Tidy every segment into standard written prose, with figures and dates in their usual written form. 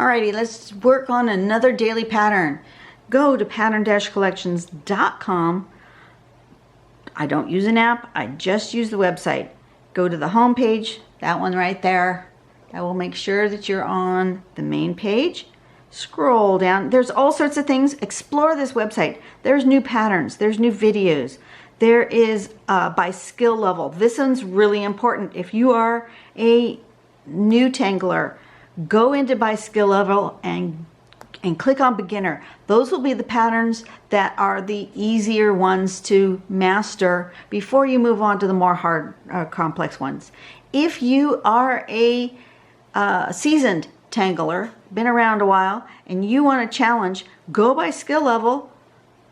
Alrighty, let's work on another daily pattern. Go to pattern-collections.com. I don't use an app, I just use the website. Go to the home page, that one right there. That will make sure that you're on the main page. Scroll down, there's all sorts of things. Explore this website. There's new patterns, there's new videos. There is by skill level. This one's really important. If you are a new tangler, go into by skill level and click on beginner. Those will be the patterns that are the easier ones to master before you move on to the more hard, complex ones. If you are a seasoned tangler, been around a while, and you want a challenge, go by skill level.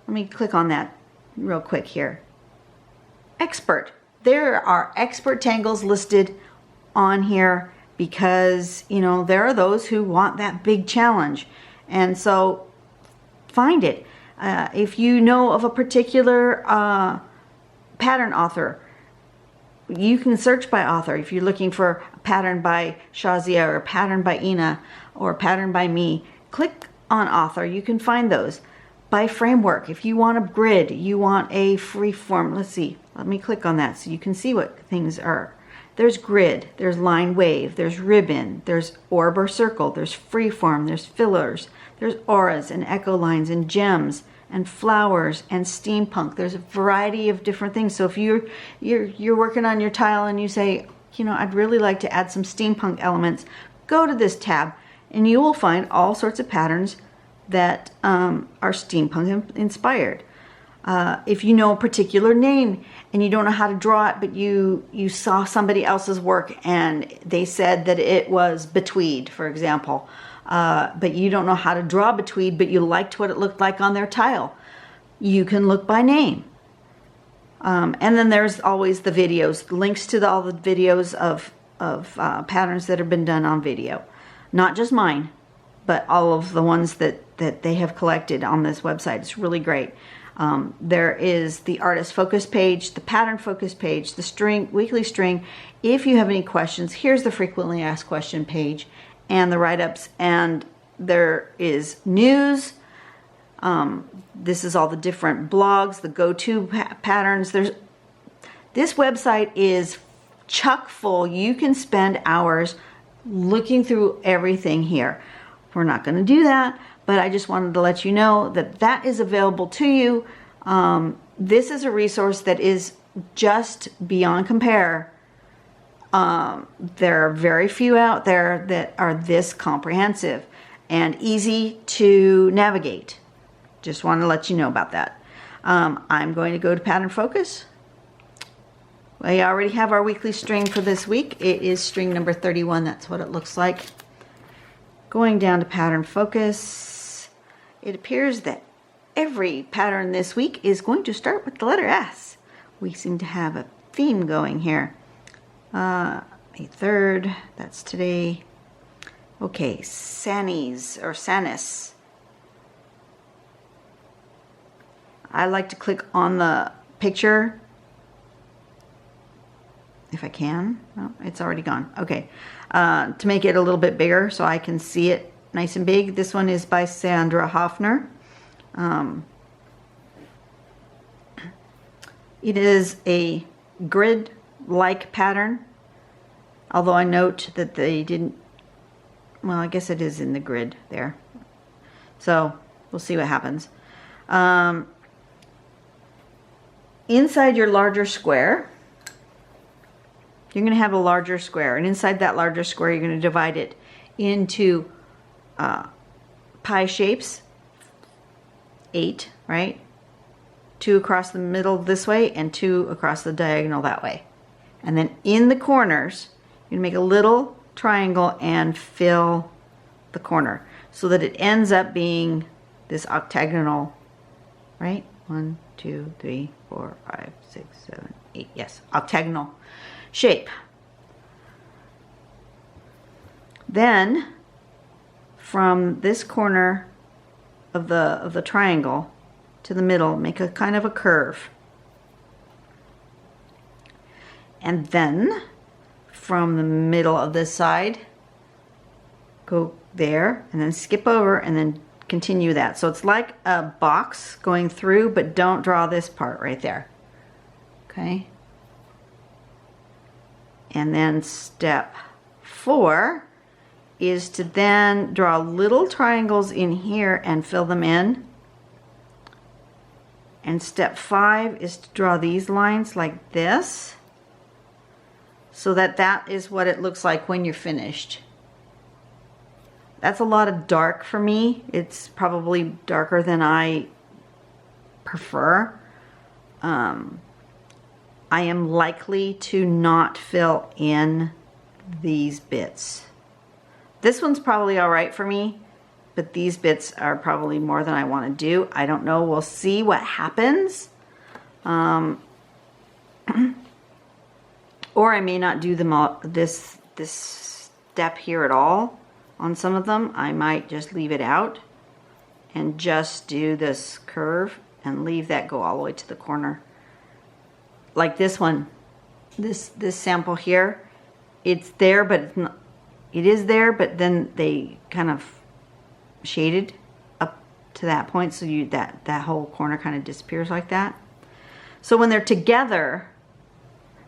Let me click on that real quick here. Expert. There are expert tangles listed on here because, you know, there are those who want that big challenge. And so find it. If you know of a particular pattern author, you can search by author. If you're looking for a pattern by Shazia or a pattern by Ina or a pattern by me, click on author. You can find those. By framework, if you want a grid, you want a free form. Let's see. Let me click on that so you can see what things are. There's grid, there's line wave, there's ribbon, there's orb or circle, there's freeform, there's fillers, there's auras and echo lines and gems and flowers and steampunk. There's a variety of different things. So if you're working on your tile and you say, you know, I'd really like to add some steampunk elements, go to this tab and you will find all sorts of patterns that are steampunk inspired. If you know a particular name and you don't know how to draw it, but you saw somebody else's work and they said that it was betweed, for example, but you don't know how to draw betweed, but you liked what it looked like on their tile, you can look by name. And then there's always the videos, links to all the videos of patterns that have been done on video. Not just mine, but all of the ones that they have collected on this website. It's really great. There is the artist focus page, the pattern focus page, the string, weekly string. If you have any questions, here's the frequently asked question page and the write-ups, and there is news. This is all the different blogs, the go-to patterns. This website is chock full. You can spend hours looking through everything here. We're not going to do that, but I just wanted to let you know that that is available to you. This is a resource that is just beyond compare. There are very few out there that are this comprehensive and easy to navigate. Just want to let you know about that. I'm going to go to Pattern Focus. We already have our weekly string for this week. It is string number 31. That's what it looks like. Going down to Pattern Focus, it appears that every pattern this week is going to start with the letter S. We seem to have a theme going here. May 3rd, that's today. Okay, Sanis or Sanis. I like to click on the picture if I can. Oh, it's already gone. Okay. To make it a little bit bigger so I can see it nice and big. This one is by Sandra Hoffner. It is a grid-like pattern, although I note that they didn't, well, I guess it is in the grid there. So we'll see what happens. Inside your larger square, you're going to have a larger square, and inside that larger square you're going to divide it into pie shapes, 8, right? 2 across the middle this way and 2 across the diagonal that way. And then in the corners you're going to make a little triangle and fill the corner so that it ends up being this octagonal, right? 1, 2, 3, 4, 5, 6, 7, 8. Yes, octagonal shape. Then from this corner of the triangle to the middle, make a kind of a curve. And then from the middle of this side, go there and then skip over and then continue that. So it's like a box going through, but don't draw this part right there. Okay. And then step 4 is to then draw little triangles in here and fill them in. And step 5 is to draw these lines like this, so that that is what it looks like when you're finished. That's a lot of dark for me. It's probably darker than I prefer. I am likely to not fill in these bits. This one's probably all right for me, but these bits are probably more than I want to do. I don't know. We'll see what happens. Or I may not do them all, this step here at all on some of them. I might just leave it out and just do this curve and leave that go all the way to the corner. Like this one, this sample here, it's there, but it's not, it is there, but then they kind of shaded up to that point, so you that whole corner kind of disappears like that. So when they're together,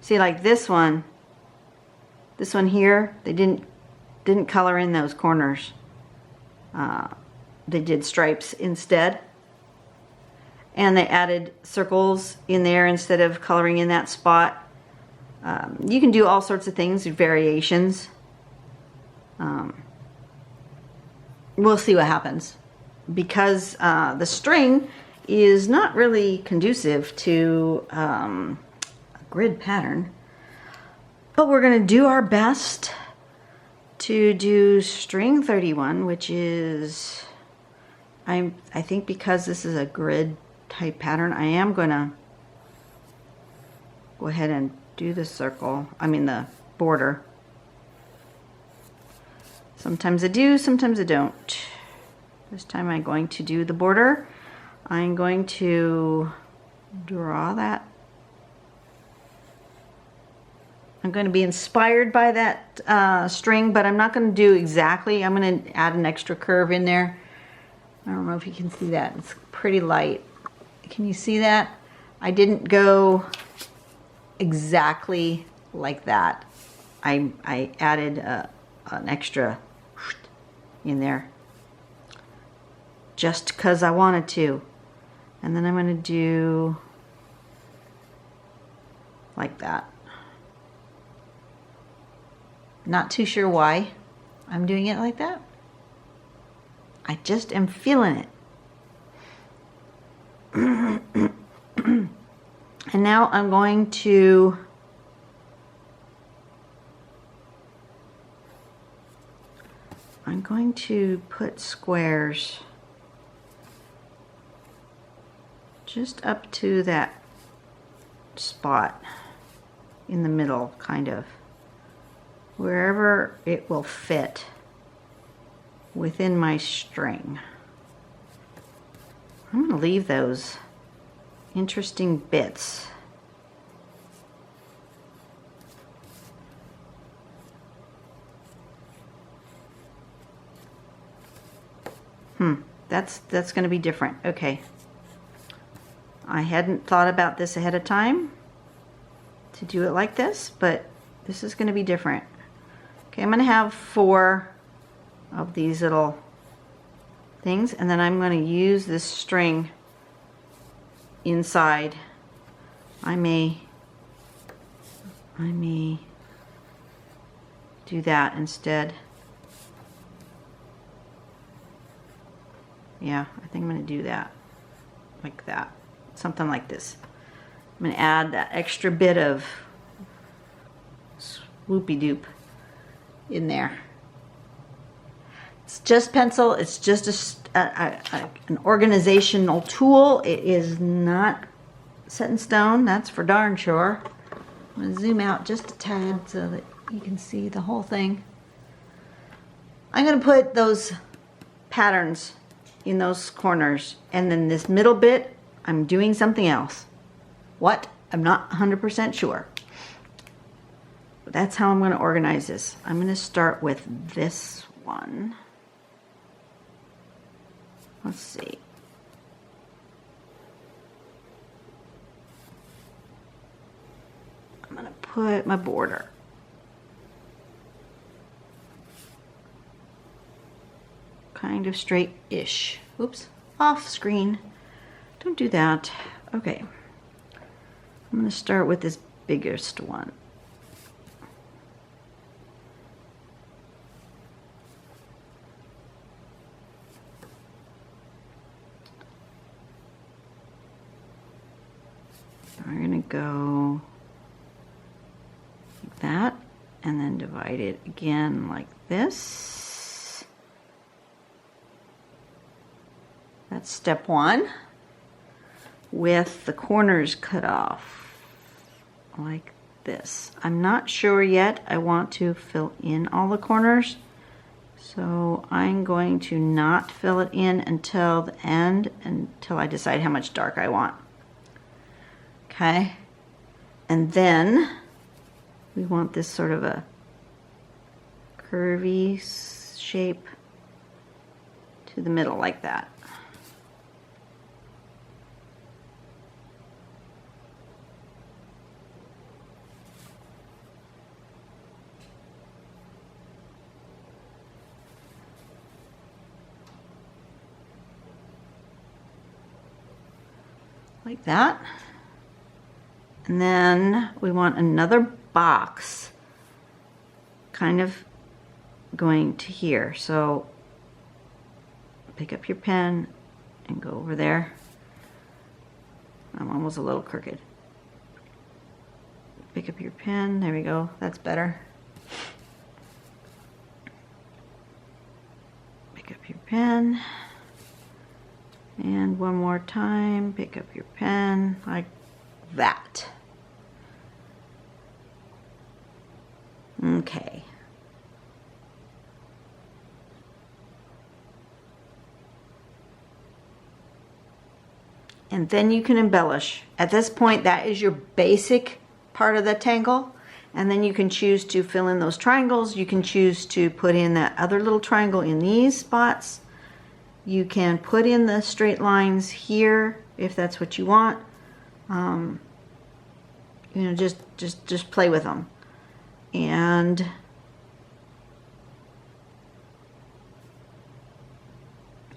see, like this one here, they didn't color in those corners. They did stripes instead, and they added circles in there instead of coloring in that spot. You can do all sorts of things, variations. We'll see what happens, because the string is not really conducive to a grid pattern, but we're going to do our best to do string 31, which is, I think because this is a grid type pattern, I am going to go ahead and do the circle, I mean the border. Sometimes I do, sometimes I don't. This time I'm going to do the border. I'm going to draw that. I'm going to be inspired by that string, but I'm not going to do exactly. I'm going to add an extra curve in there. I don't know if you can see that. It's pretty light. Can you see that? I didn't go exactly like that. I added an extra in there just because I wanted to. And then I'm going to do like that. Not too sure why I'm doing it like that. I just am feeling it. And now I'm going to put squares just up to that spot in the middle, kind of, wherever it will fit within my string. I'm going to leave those interesting bits. That's going to be different. Okay. I hadn't thought about this ahead of time to do it like this, but this is going to be different. Okay, I'm going to have 4 of these little things, and then I'm going to use this string inside. I may do that instead. Yeah, I think I'm going to do that, like that, something like this. I'm going to add that extra bit of swoopy-doop in there. It's just pencil. It's just an organizational tool. It is not set in stone. That's for darn sure. I'm going to zoom out just a tad so that you can see the whole thing. I'm going to put those patterns in those corners, and then this middle bit, I'm doing something else. What? I'm not 100% sure. But that's how I'm going to organize this. I'm going to start with this one. Let's see. I'm gonna put my border. Kind of straight-ish. Oops, off screen. Don't do that. Okay. I'm gonna start with this biggest one. We're gonna go like that and then divide it again like this. That's step one, with the corners cut off like this. I'm not sure yet. I want to fill in all the corners, so I'm going to not fill it in until the end, until I decide how much dark I want. Okay, and then we want this sort of a curvy shape to the middle like that. Like that. And then we want another box kind of going to here. So pick up your pen and go over there. I'm almost a little crooked. Pick up your pen. There we go. That's better. Pick up your pen. And one more time, pick up your pen like that. Okay. And then you can embellish. At this point, that is your basic part of the tangle. And then you can choose to fill in those triangles. You can choose to put in that other little triangle in these spots. You can put in the straight lines here if that's what you want. You know, just play with them. And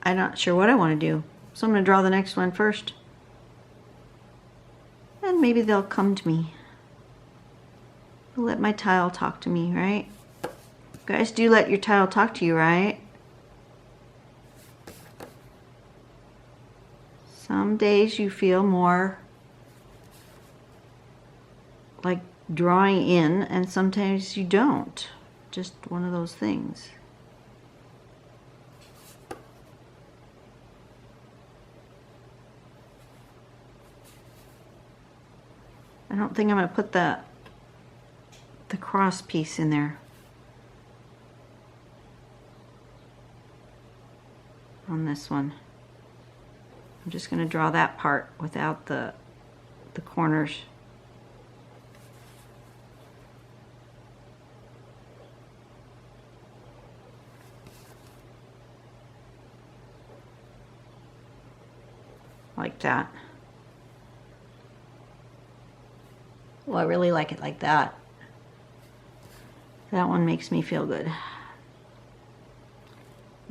I'm not sure what I want to do, so I'm going to draw the next one first. And maybe they'll come to me. I'll let my tile talk to me, right? You guys do let your tile talk to you, right? Some days you feel more like drawing in, and sometimes you don't. Just one of those things. I don't think I'm going to put the cross piece in there. On this one. I'm just going to draw that part without the corners. Like that. Well, I really like it like that. That one makes me feel good.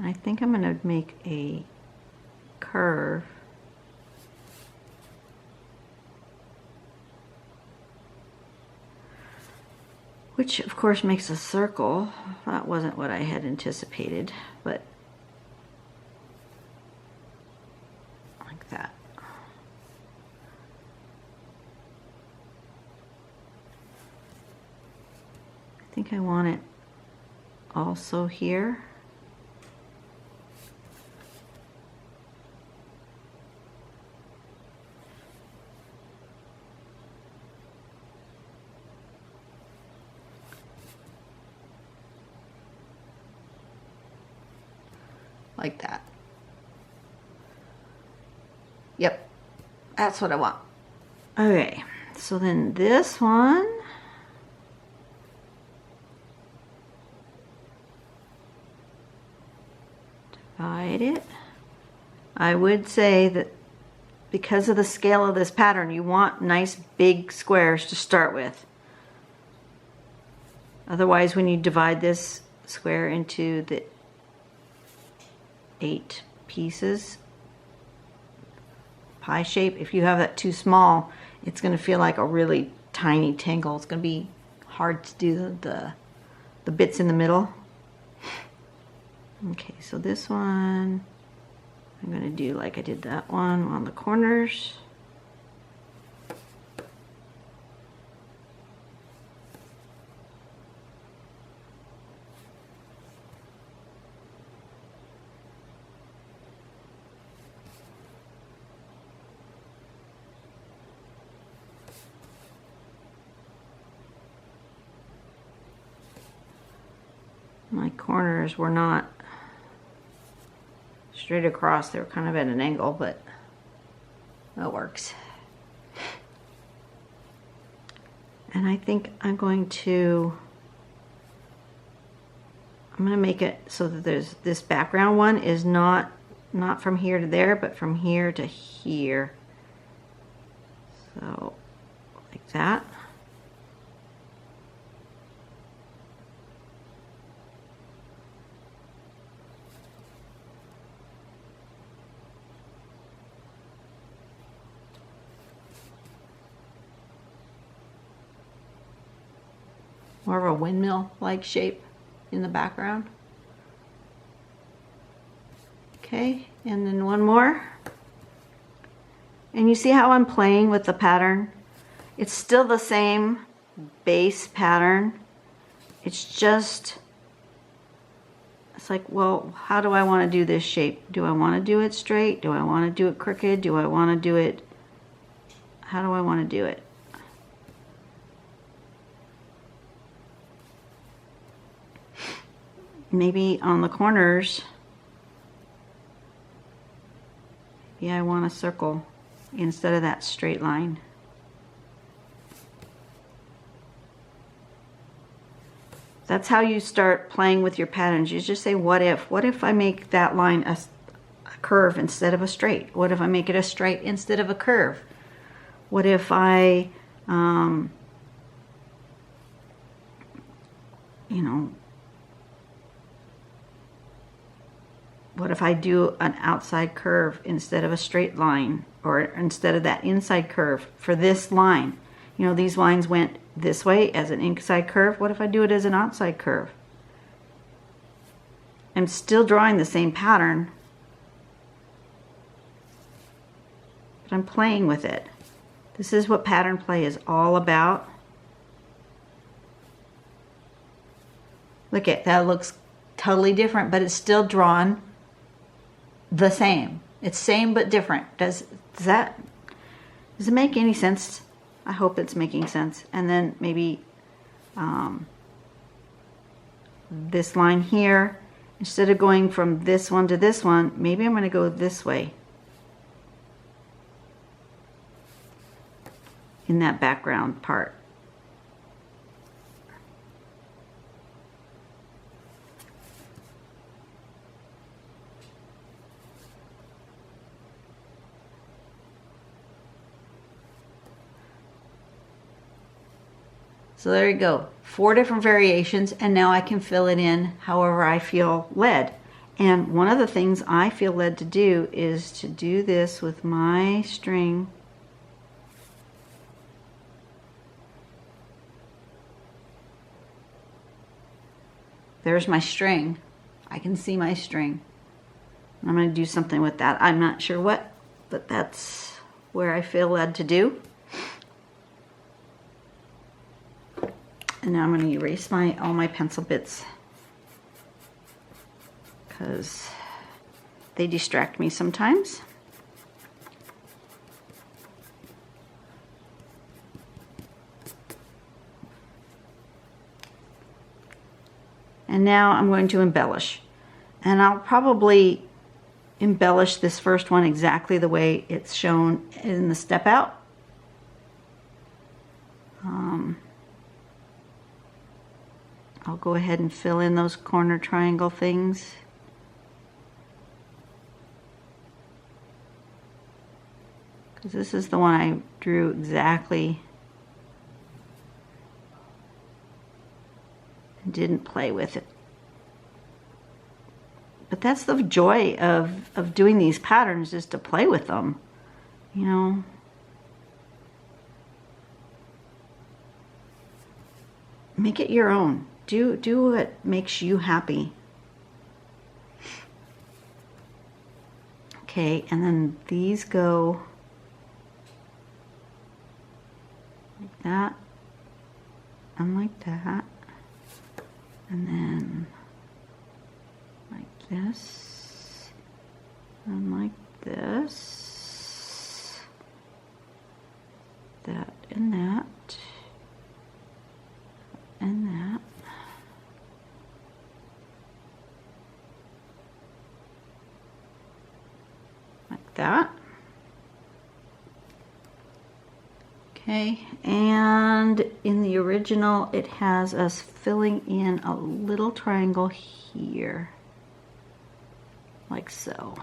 I think I'm going to make a curve. Which of course makes a circle. That wasn't what I had anticipated, but like that. I think I want it also here. Like that. Yep, that's what I want. Okay, so then this one, divide it I would say that because of the scale of this pattern, you want nice big squares to start with. Otherwise, when you divide this square into the 8 pieces, pie shape, if you have that too small, it's going to feel like a really tiny tangle. It's going to be hard to do the bits in the middle. Okay, so this one, I'm going to do like I did that one on the corners. My corners were not straight across, they were kind of at an angle, but that works. And I think I'm going to make it so that there's this background one is not from here to there, but from here to here. So like that. More of a windmill-like shape in the background. Okay, and then one more. And you see how I'm playing with the pattern? It's still the same base pattern. It's just, it's like, well, how do I want to do this shape? Do I want to do it straight? Do I want to do it crooked? Do I want to do it, how do I want to do it? Maybe on the corners, maybe I want a circle instead of that straight line. That's how you start playing with your patterns. You just say, what if? What if I make that line a curve instead of a straight? What if I make it a straight instead of a curve? What if I, what if I do an outside curve instead of a straight line, or instead of that inside curve for this line? You know, these lines went this way as an inside curve. What if I do it as an outside curve? I'm still drawing the same pattern, but I'm playing with it. This is what pattern play is all about. Look at that, looks totally different, but it's still drawn the same. It's same but different. Does it make any sense? I hope it's making sense. And then maybe this line here, instead of going from this one to this one, maybe I'm going to go this way in that background part. So there you go, 4 different variations, and now I can fill it in however I feel led. And one of the things I feel led to do is to do this with my string. There's my string. I can see my string. I'm going to do something with that. I'm not sure what, but that's where I feel led to do. And now I'm going to erase all my pencil bits because they distract me sometimes. And now I'm going to embellish. And I'll probably embellish this first one exactly the way it's shown in the step out. I'll go ahead and fill in those corner triangle things. because this is the one I drew exactly and didn't play with it. But that's the joy of doing these patterns, is to play with them, you know. Make it your own. Do what makes you happy. Okay, and then these go like that and like that, and then like this and like this, that and that and that. Like that. Okay, and in the original it has us filling in a little triangle here, like so.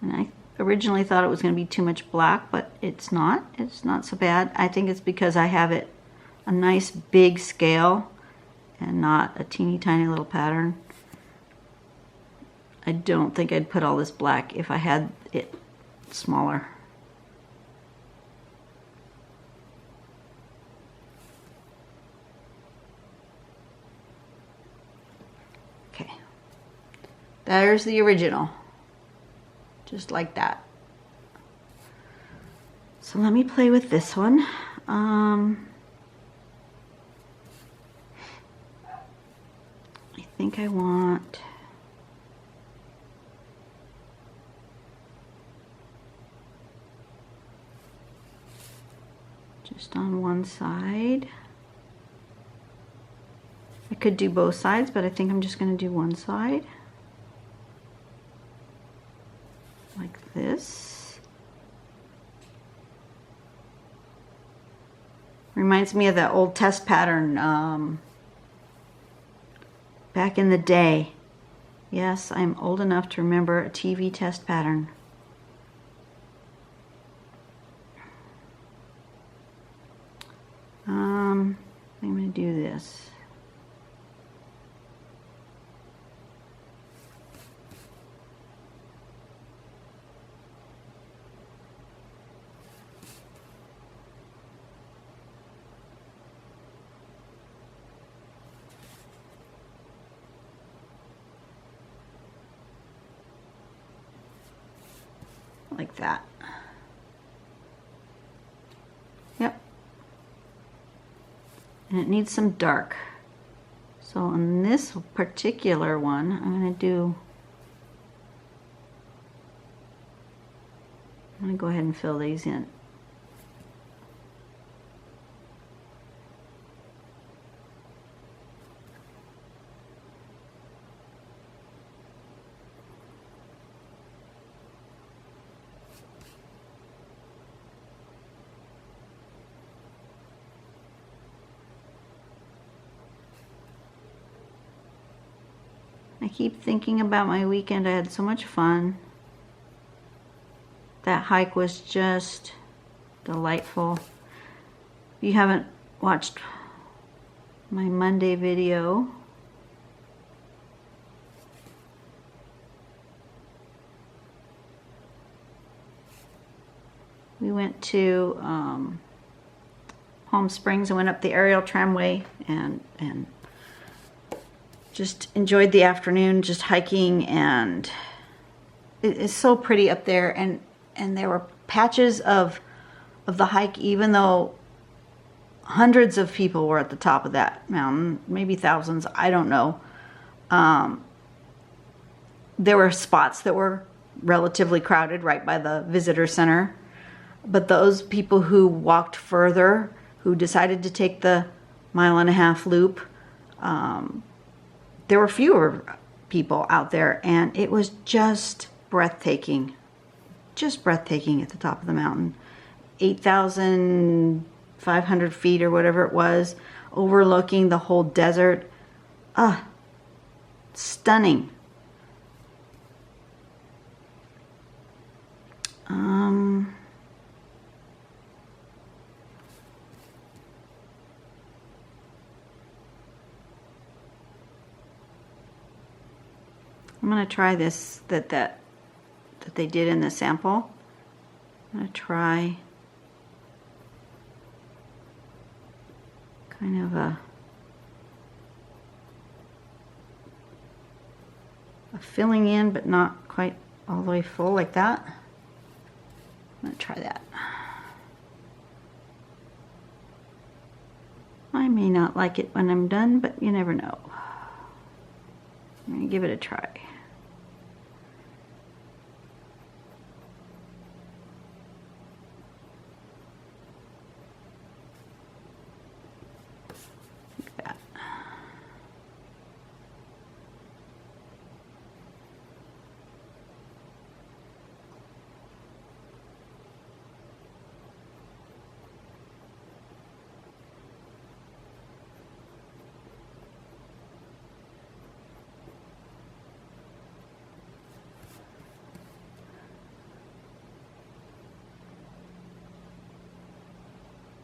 And I originally thought it was going to be too much black, but it's not. It's not so bad. I think it's because I have it a nice big scale and not a teeny tiny little pattern. I don't think I'd put all this black if I had it smaller. Okay, there's the original, just like that. So let me play with this one. I think I want just on one side. I could do both sides, but I think I'm just going to do one side. Like this. Reminds me of that old test pattern back in the day. Yes, I'm old enough to remember a TV test pattern. I'm going to do this. Like that. Yep. And it needs some dark. So on this particular one, I'm going to go ahead and fill these in. I keep thinking about my weekend. I had so much fun. That hike was just delightful. If you haven't watched my Monday video, we went to Palm Springs and went up the aerial tramway and just enjoyed the afternoon just hiking, and it is so pretty up there, and there were patches of the hike, even though hundreds of people were at the top of that mountain, maybe thousands, I don't know. There were spots that were relatively crowded right by the visitor center, but those people who walked further, who decided to take the 1.5 mile loop, there were fewer people out there, and it was just breathtaking at the top of the mountain. 8,500 feet or whatever it was, overlooking the whole desert. Stunning. I'm going to try this that they did in the sample. I'm going to try kind of a filling in, but not quite all the way full like that. I'm going to try that. I may not like it when I'm done, but you never know. I'm going to give it a try. Like that.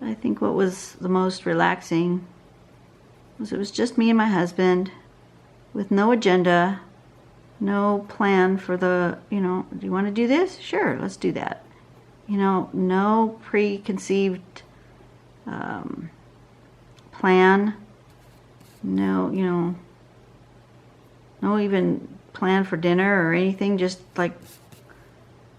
I think what was the most relaxing was it was just me and my husband with no agenda, no plan for the, you know, do you want to do this? Sure, let's do that. You know, no preconceived plan, no, you know, no even plan for dinner or anything, just like,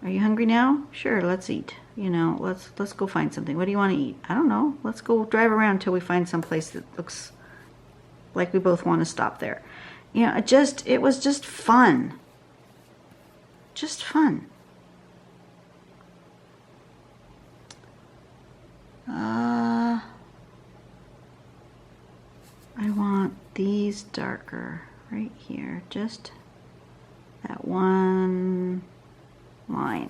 are you hungry now? Sure, let's eat. You know, let's go find something. What do you want to eat? I don't know. Let's go drive around until we find some place that looks like we both want to stop there. You know, it was just fun. Just fun. I want these darker right here. Just that one line.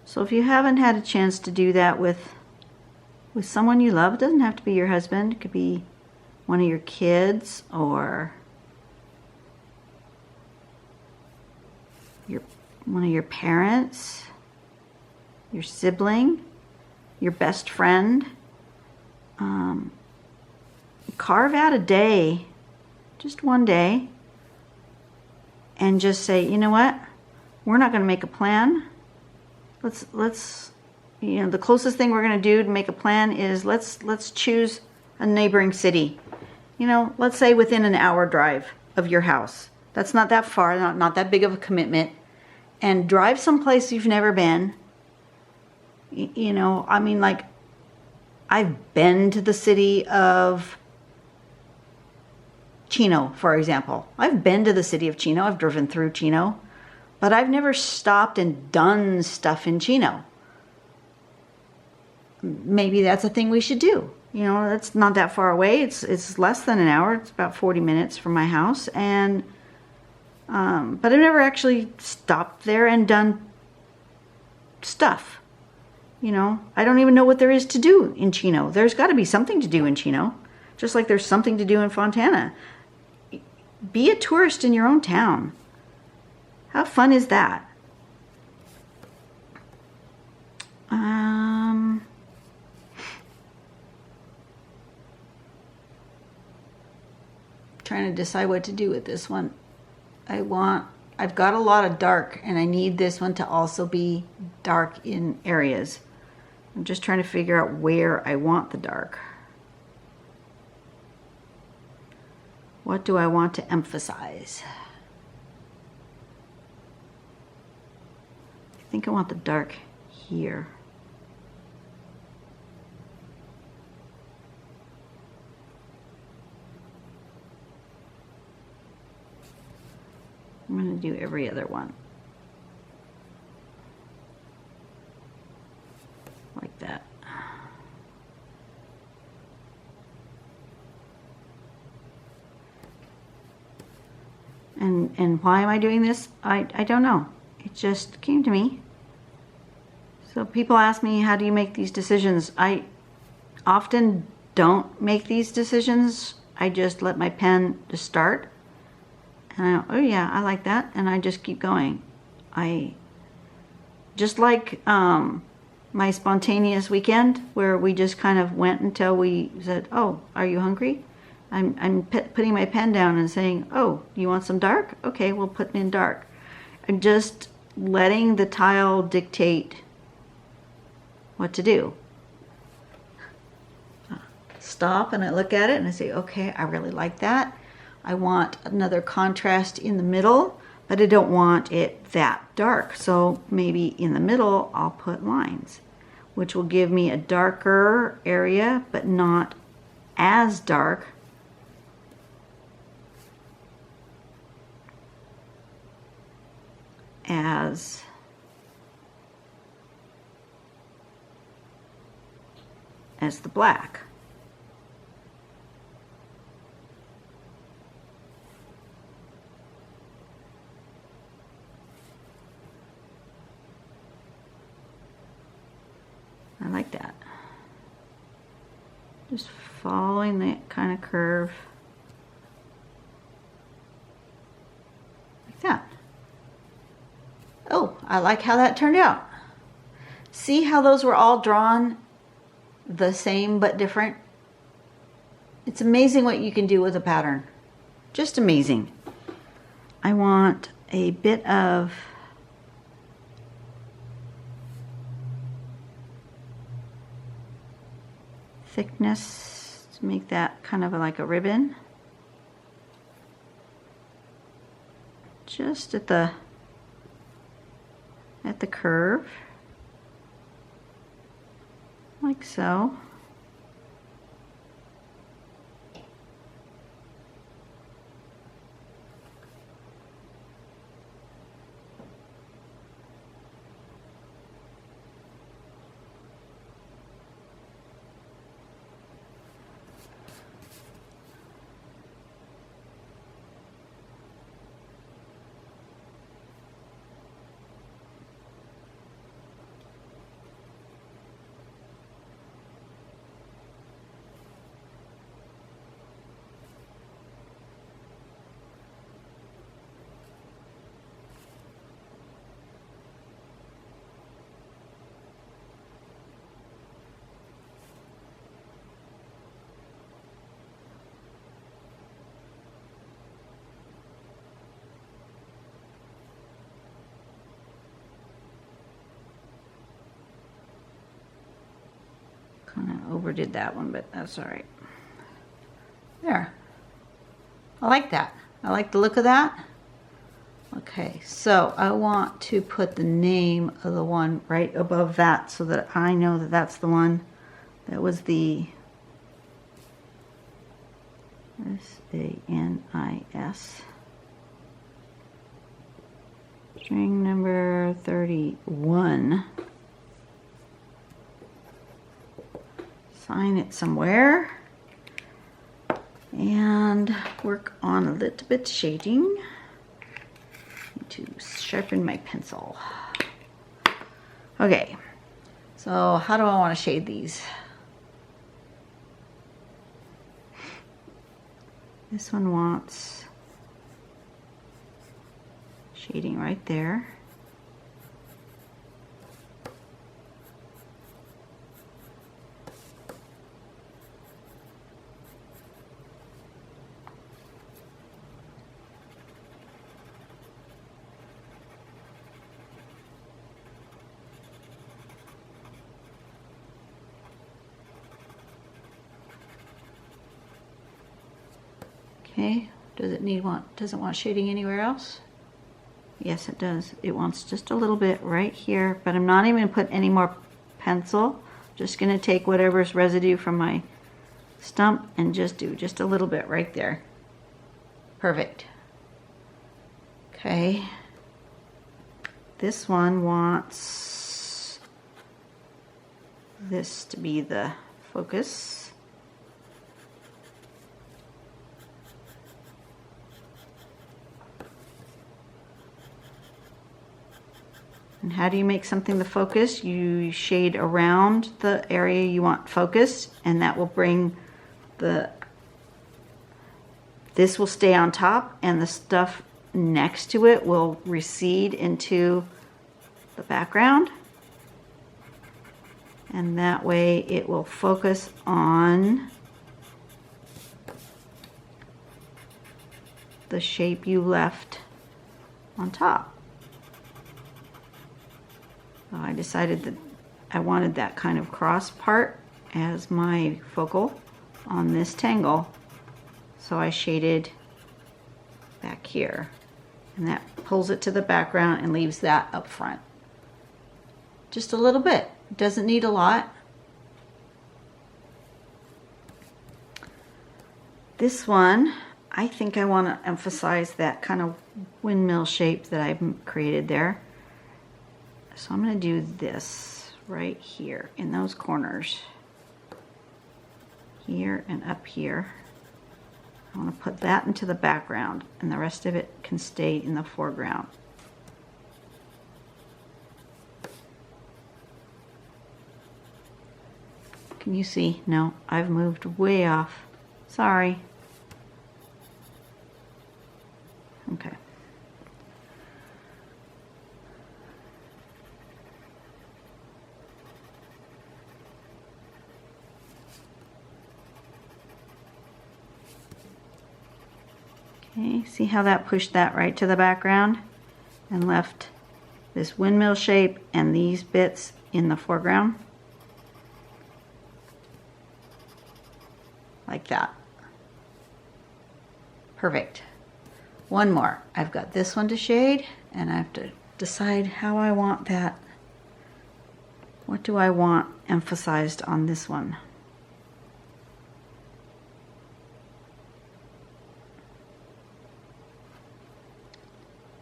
So if you haven't had a chance to do that with someone you love, it doesn't have to be your husband. It could be one of your kids or one of your parents, your sibling, your best friend. Carve out a day, just one day, and just say, you know what? We're not going to make a plan. Let's you know, the closest thing we're going to do to make a plan is let's choose a neighboring city. You know, let's say within an hour drive of your house. That's not that far, not that big of a commitment. And drive someplace you've never been. You know, I mean, like, I've been to the city of Chino, for example. I've been to the city of Chino. I've driven through Chino. But I've never stopped and done stuff in Chino. Maybe that's a thing we should do. You know, that's not that far away. It's less than an hour. It's about 40 minutes from my house. And but I've never actually stopped there and done stuff. You know, I don't even know what there is to do in Chino. There's got to be something to do in Chino, just like there's something to do in Fontana. Be a tourist in your own town. How fun is that? Trying to decide what to do with this one. I've got a lot of dark, and I need this one to also be dark in areas. I'm just trying to figure out where I want the dark. What do I want to emphasize? I think I want the dark here. I'm going to do every other one. Like that. And why am I doing this? I don't know. It just came to me. So people ask me, how do you make these decisions? I often don't make these decisions. I just let my pen just start. And oh yeah, I like that. And I just keep going. I just like my spontaneous weekend where we just kind of went until we said, oh, are you hungry? I'm putting my pen down and saying, oh, you want some dark? Okay, we'll put it in dark. I'm just letting the tile dictate what to do. Stop and I look at it and I say, okay, I really like that. I want another contrast in the middle, but I don't want it that dark. So maybe in the middle, I'll put lines, which will give me a darker area, but not as dark. As the black. I like that. Just following that kind of curve. Like that. Oh, I like how that turned out. See how those were all drawn the same but different? It's amazing what you can do with a pattern. Just amazing. I want a bit of thickness to make that kind of like a ribbon. Just at the curve, like so. Kind of overdid that one, but that's all right. There. I like that. I like the look of that. Okay, so I want to put the name of the one right above that so that I know that that's the one that was the Sanis. String number 31. Sign it somewhere and work on a little bit shading. Need to sharpen my pencil. Okay, so how do I want to shade these? This one wants shading right there. Okay, does it want shading anywhere else? Yes, it does. It wants just a little bit right here, but I'm not even gonna put any more pencil. Just gonna take whatever's residue from my stump and just do just a little bit right there. Perfect. Okay. This one wants this to be the focus. And how do you make something the focus? You shade around the area you want focused, and that will bring this will stay on top, and the stuff next to it will recede into the background. And that way it will focus on the shape you left on top. So I decided that I wanted that kind of cross part as my focal on this tangle. So I shaded back here, and that pulls it to the background and leaves that up front. Just a little bit. It doesn't need a lot. This one, I think I want to emphasize that kind of windmill shape that I've created there. So I'm going to do this right here in those corners. Here and up here. I want to put that into the background, and the rest of it can stay in the foreground. Can you see? No, I've moved way off. Sorry. Okay. Okay, see how that pushed that right to the background and left this windmill shape and these bits in the foreground? Like that. Perfect. One more. I've got this one to shade, and I have to decide how I want that. What do I want emphasized on this one?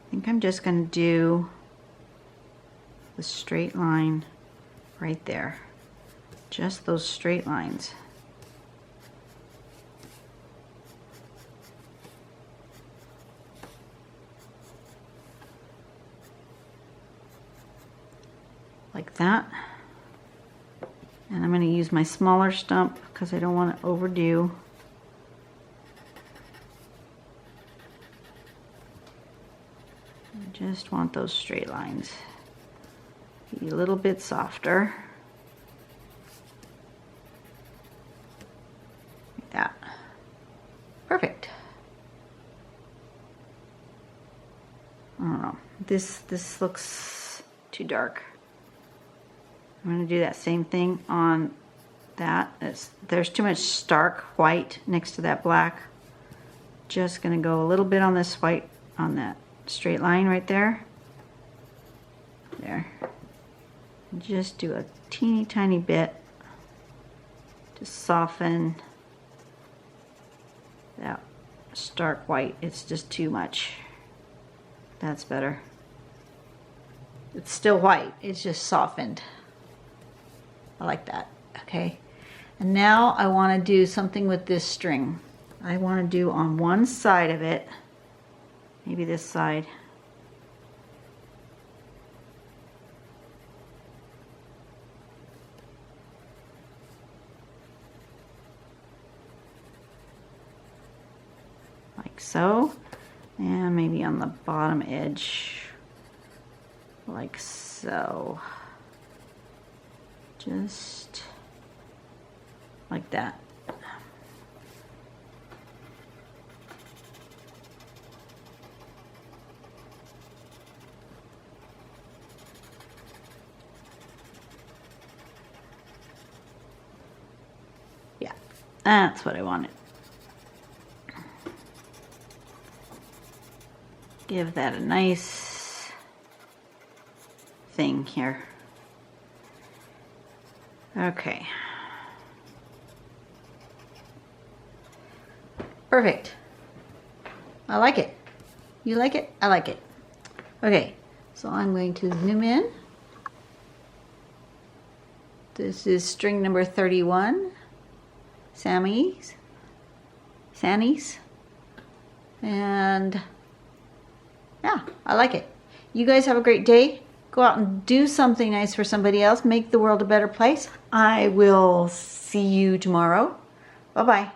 I think I'm just going to do the straight line right there. Just those straight lines. Like that. And I'm going to use my smaller stump because I don't want to overdo. I just want those straight lines. Be a little bit softer. Like that. Perfect. I don't know. This looks too dark. I'm going to do that same thing on that. There's too much stark white next to that black. Just going to go a little bit on this white on that straight line right there. There. Just do a teeny tiny bit to soften that stark white. It's just too much. That's better. It's still white. It's just softened. I like that. Okay. And now I want to do something with this string. I want to do on one side of it, maybe this side. Like so. And maybe on the bottom edge, like so. Just like that. Yeah, that's what I wanted. Give that a nice thing here. Okay. Perfect. I like it. You like it? I like it. Okay, so I'm going to zoom in. This is string number 31, Sanis. And yeah, I like it. You guys have a great day. Go out and do something nice for somebody else. Make the world a better place. I will see you tomorrow. Bye-bye.